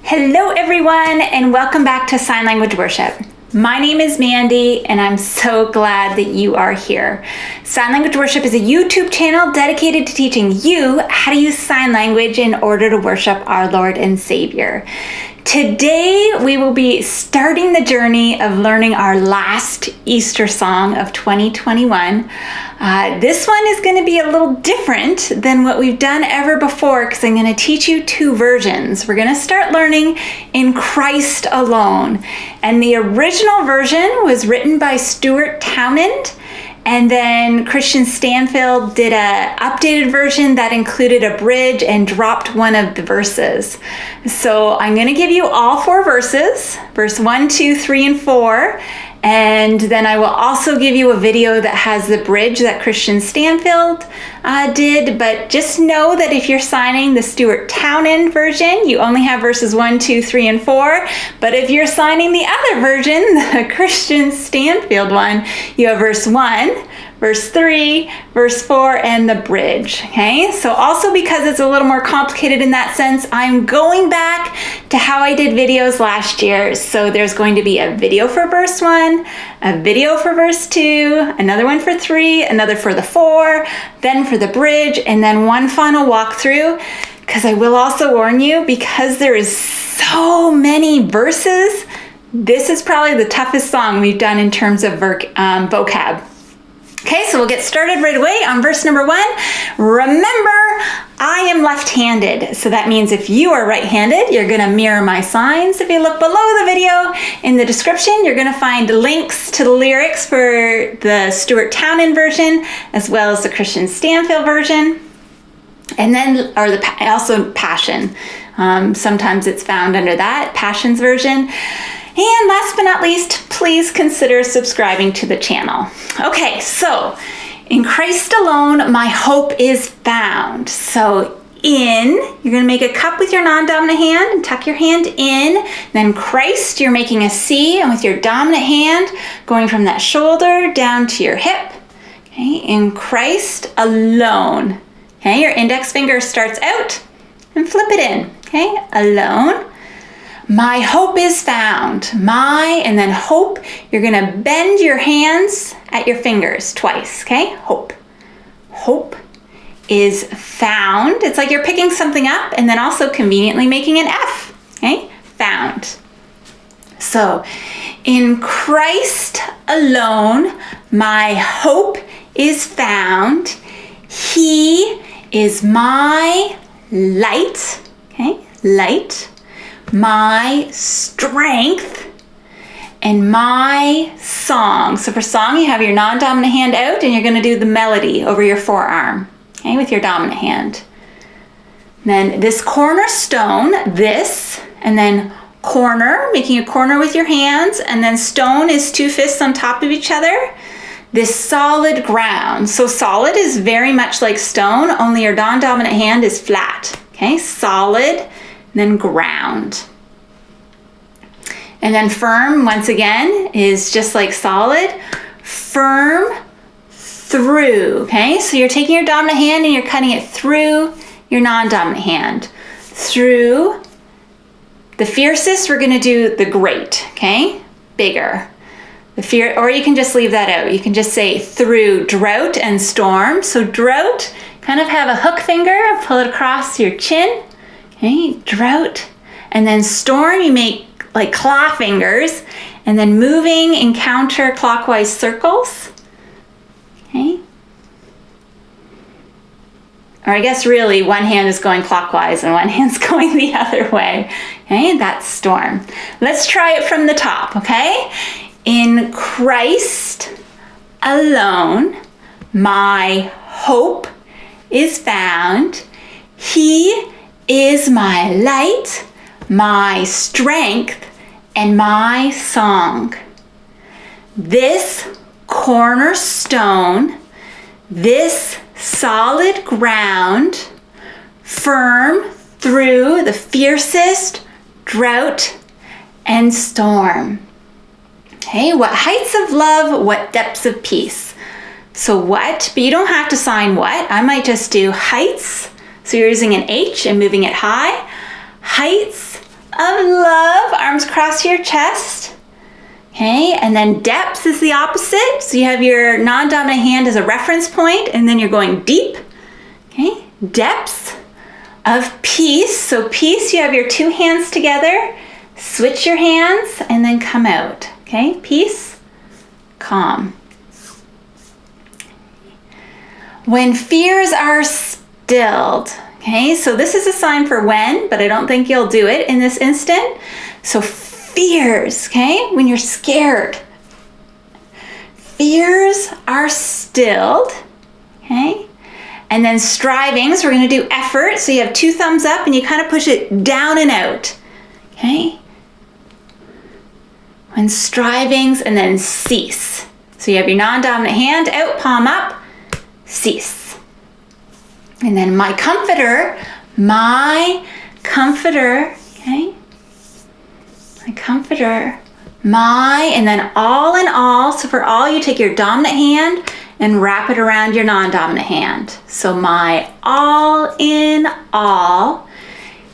Hello everyone, and welcome back to Sign Language Worship. My name is Mandy, and I'm so glad that you are here. Sign Language Worship is a YouTube channel dedicated to teaching you how to use sign language in order to worship our Lord and Savior. Today, we will be starting the journey of learning our last Easter song of 2021. This one is going to be a little different than what we've done ever before because I'm going to teach you two versions. We're going to start learning in Christ alone. And the original version was written by Stuart Townend, and then Kristian Stanfill did an updated version that included a bridge and dropped one of the verses. So I'm going to give you all four verses, verse 1, 2, 3, and 4. And then I will also give you a video that has the bridge that Kristian Stanfill did. But just know that if you're signing the Stuart Townend version, you only have verses 1, 2, 3, and 4. But if you're signing the other version, the Kristian Stanfill one, you have verse 1, verse 3, verse 4, and the bridge, okay? So also because it's a little more complicated in that sense, I'm going back to how I did videos last year. So there's going to be a video for verse 1, a video for verse 2, another one for 3, another for the 4, then for the bridge, and then one final walkthrough. Because I will also warn you, because there is so many verses, this is probably the toughest song we've done in terms of vocab. Okay, so we'll get started right away on verse number 1. Remember, I am left-handed. So that means if you are right-handed, you're going to mirror my signs. If you look below the video in the description, you're going to find links to the lyrics for the Stuart Townend version, as well as the Kristian Stanfill version. And then, also Passion. Sometimes it's found under that, Passion's version. And last but not least, please consider subscribing to the channel. Okay, so in Christ alone, my hope is found. So you're going to make a cup with your non-dominant hand and tuck your hand in. Then Christ, you're making a C, and with your dominant hand, going from that shoulder down to your hip. Okay, in Christ alone. Okay, your index finger starts out and flip it in. Okay, alone. My hope is found. And then hope, you're going to bend your hands at your fingers twice, okay? Hope. Hope is found. It's like you're picking something up and then also conveniently making an F, okay? Found. So, in Christ alone, my hope is found. He is my light, okay? Light. My strength, and my song. So for song, you have your non-dominant hand out, and you're going to do the melody over your forearm, okay, with your dominant hand. And then this cornerstone, and then corner, making a corner with your hands, and then stone is two fists on top of each other. This solid ground. So solid is very much like stone, only your non-dominant hand is flat, okay, solid. Then ground. And then firm, once again, is just like solid. Firm through, okay? So you're taking your dominant hand and you're cutting it through your non-dominant hand. Through. The fiercest, we're gonna do the great, okay? Bigger. Or you can just leave that out. You can just say through drought and storm. So drought, kind of have a hook finger, pull it across your chin. Okay, drought, and then storm, you make like claw fingers, and then moving in counterclockwise circles, okay? Or I guess really one hand is going clockwise and one hand's going the other way, okay? That's storm. Let's try it from the top, okay? In Christ alone, my hope is found. He is my light, my strength, and my song. This cornerstone, this solid ground, firm through the fiercest drought and storm. Okay, what heights of love, what depths of peace. So what, but you don't have to sign what. I might just do heights. So you're using an H and moving it high. Heights of love, arms across your chest. Okay, and then depth is the opposite. So you have your non-dominant hand as a reference point, and then you're going deep. Okay, depth of peace. So peace, you have your two hands together. Switch your hands and then come out. Okay, peace, calm. When fears are stilled. Okay, so this is a sign for when, but I don't think you'll do it in this instant. So fears, okay, when you're scared. Fears are stilled, okay? And then strivings, we're gonna do effort. So you have two thumbs up and you kind of push it down and out, okay? When strivings, and then cease. So you have your non-dominant hand out, palm up, cease. And then my comforter, okay? My comforter, and then all in all. So for all, you take your dominant hand and wrap it around your non-dominant hand. So my all in all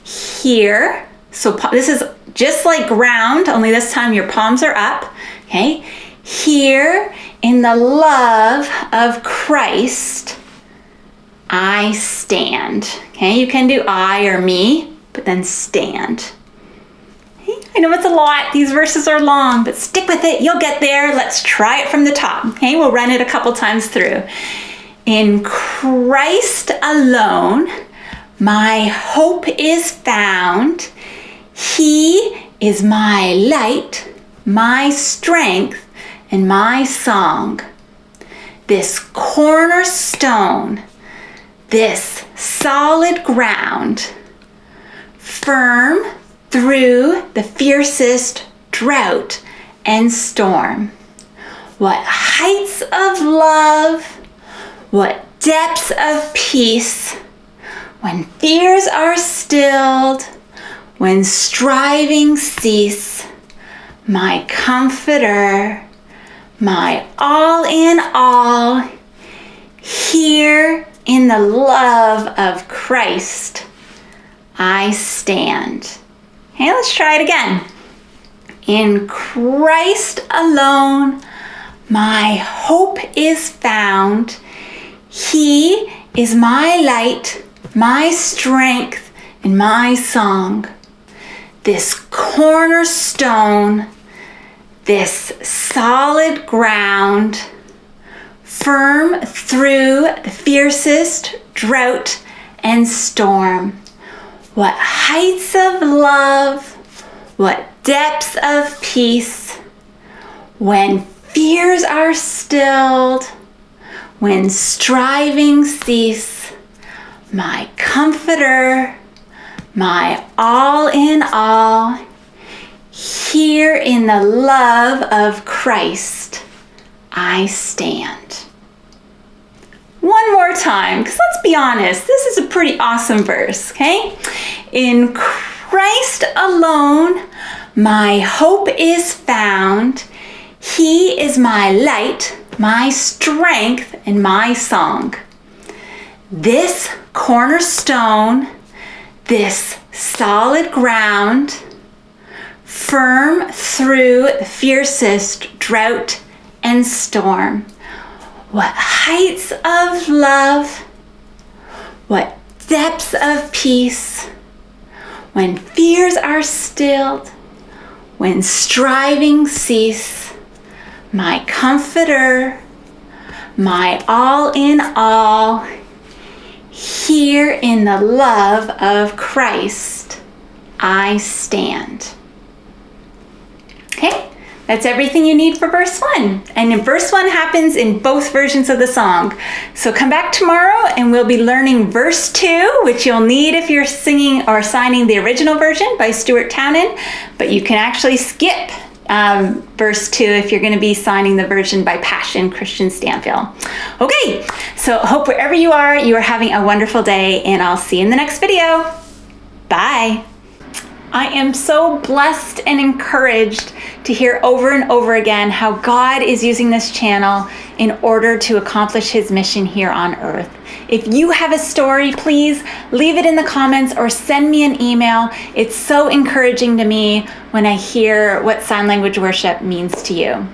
here. So this is just like ground, only this time your palms are up, okay? Here in the love of Christ, I stand. Okay, you can do I or me, but then stand. Okay? I know it's a lot. These verses are long, but stick with it. You'll get there. Let's try it from the top. Okay, we'll run it a couple times through. In Christ alone, my hope is found. He is my light, my strength, and my song. This cornerstone, this solid ground, firm through the fiercest drought and storm. What heights of love, what depths of peace, when fears are stilled, when striving cease, my comforter, my all in all, here in the love of Christ, I stand. Okay, let's try it again. In Christ alone, my hope is found. He is my light, my strength, and my song. This cornerstone, this solid ground, firm through the fiercest drought and storm. What heights of love, what depths of peace, when fears are stilled, when striving cease, my comforter, my all in all, here in the love of Christ, I stand. One more time, because let's be honest, this is a pretty awesome verse, okay? In Christ alone, my hope is found. He is my light, my strength, and my song. This cornerstone, this solid ground, firm through the fiercest drought and storm. What heights of love, what depths of peace, when fears are stilled, when striving cease, my comforter, my all in all, here in the love of Christ, I stand. Okay, that's everything you need for verse 1. And verse 1 happens in both versions of the song. So come back tomorrow and we'll be learning verse 2, which you'll need if you're singing or signing the original version by Stuart Townend, but you can actually skip verse 2 if you're going to be signing the version by Passion, Kristian Stanfill. Okay, so hope wherever you are having a wonderful day, and I'll see you in the next video. Bye. I am so blessed and encouraged to hear over and over again how God is using this channel in order to accomplish his mission here on earth. If you have a story, please leave it in the comments or send me an email. It's so encouraging to me when I hear what sign language worship means to you.